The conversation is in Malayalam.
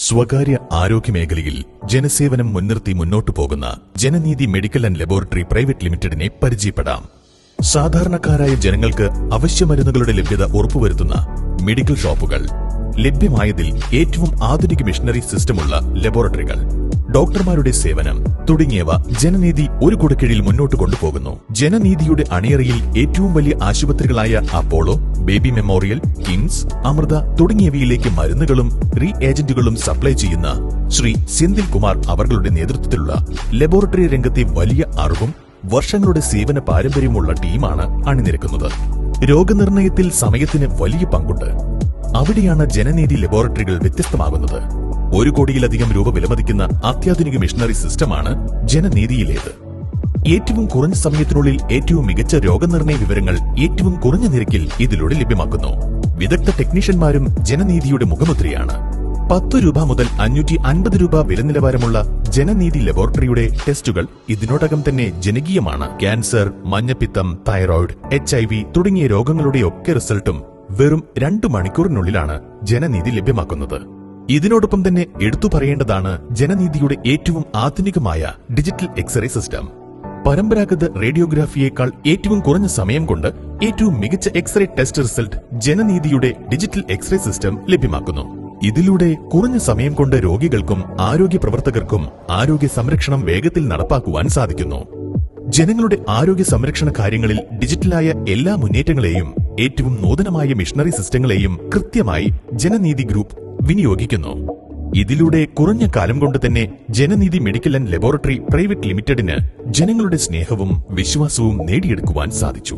സ്വകാര്യ ആരോഗ്യമേഖലയിൽ ജനസേവനം മുൻനിർത്തി മുന്നോട്ടു പോകുന്ന ജനനീതി മെഡിക്കൽ ആൻഡ് ലബോറട്ടറി പ്രൈവറ്റ് ലിമിറ്റഡിനെ പരിചയപ്പെടാം. സാധാരണക്കാരായ ജനങ്ങൾക്ക് അവശ്യമരുന്നുകളുടെ ലഭ്യത ഉറപ്പുവരുത്തുന്ന മെഡിക്കൽ ഷോപ്പുകൾ, ലഭ്യമായതിൽ ഏറ്റവും ആധുനിക മിഷനറി സിസ്റ്റമുള്ള ലബോറട്ടറികൾ, ഡോക്ടർമാരുടെ സേവനം തുടങ്ങിയവ ജനനീതി ഒരു കുടക്കീഴിൽ മുന്നോട്ട് കൊണ്ടുപോകുന്നു. ജനനീതിയുടെ അണിയറയിൽ ഏറ്റവും വലിയ ആശുപത്രികളായ Apollo, Baby Memorial, KIMS, Amrita തുടങ്ങിയവയിലേക്ക് മരുന്നുകളും ഏജന്റുകളും സപ്ലൈ ചെയ്യുന്ന ശ്രീ സെന്തിൽ കുമാർ അവരുടെ നേതൃത്വത്തിലുള്ള ലബോറട്ടറി രംഗത്തെ വലിയ അറിവും വർഷങ്ങളുടെ സേവന പാരമ്പര്യമുള്ള ടീമാണ് അണിനിരക്കുന്നത്. രോഗനിർണയത്തിൽ സമയത്തിന് വലിയ പങ്കുണ്ട്. അവിടെയാണ് ജനനീതി ലബോറട്ടറികൾ വ്യത്യസ്തമാകുന്നത്. 1 കോടിയിലധികം രൂപ വിലമതിക്കുന്ന അത്യാധുനിക മിഷനറി സിസ്റ്റമാണ് ജനനീതിയിലേത്. ഏറ്റവും കുറഞ്ഞ സമയത്തിനുള്ളിൽ ഏറ്റവും മികച്ച രോഗനിർണയ വിവരങ്ങൾ ഏറ്റവും കുറഞ്ഞ നിരക്കിൽ ഇതിലൂടെ ലഭ്യമാക്കുന്നു. വിദഗ്ധ ടെക്നീഷ്യന്മാരും ജനനീതിയുടെ മുഖമുദ്രയാണ്. 10 രൂപ മുതൽ 550 രൂപ വില നിലവാരമുള്ള ജനനീതി ലബോറട്ടറിയുടെ ടെസ്റ്റുകൾ ഇതിനോടകം തന്നെ ജനകീയമാണ്. ക്യാൻസർ, മഞ്ഞപ്പിത്തം, തൈറോയ്ഡ്, HIV തുടങ്ങിയ രോഗങ്ങളുടെയൊക്കെ റിസൾട്ടും വെറും 2 മണിക്കൂറിനുള്ളിലാണ് ജനനീതി ലഭ്യമാക്കുന്നത്. ഇതിനോടൊപ്പം തന്നെ എടുത്തു പറയേണ്ടതാണ് ജനനീതിയുടെ ഏറ്റവും ആധുനികമായ ഡിജിറ്റൽ എക്സ്റേ സിസ്റ്റം. പരമ്പരാഗത റേഡിയോഗ്രാഫിയേക്കാൾ ഏറ്റവും കുറഞ്ഞ സമയം കൊണ്ട് ഏറ്റവും മികച്ച എക്സ്റേ ടെസ്റ്റ് റിസൾട്ട് ജനനീതിയുടെ ഡിജിറ്റൽ എക്സ്റേ സിസ്റ്റം ലഭ്യമാക്കുന്നു. ഇതിലൂടെ കുറഞ്ഞ സമയം കൊണ്ട് രോഗികൾക്കും ആരോഗ്യ പ്രവർത്തകർക്കും ആരോഗ്യ സംരക്ഷണം വേഗത്തിൽ നടപ്പാക്കുവാൻ സാധിക്കുന്നു. ജനങ്ങളുടെ ആരോഗ്യ സംരക്ഷണ കാര്യങ്ങളിൽ ഡിജിറ്റലായ എല്ലാ മുന്നേറ്റങ്ങളെയും ഏറ്റവും നൂതനമായ മിഷനറി സിസ്റ്റങ്ങളെയും കൃത്യമായി ജനനീതി ഗ്രൂപ്പ് വിനിയോഗിക്കുന്നു. ഇതിലൂടെ കുറഞ്ഞ കാലം കൊണ്ട് തന്നെ ജനനീതി മെഡിക്കൽ ആൻഡ് ലബോറട്ടറി പ്രൈവറ്റ് ലിമിറ്റഡിന് ജനങ്ങളുടെ സ്നേഹവും വിശ്വാസവും നേടിയെടുക്കുവാൻ സാധിച്ചു.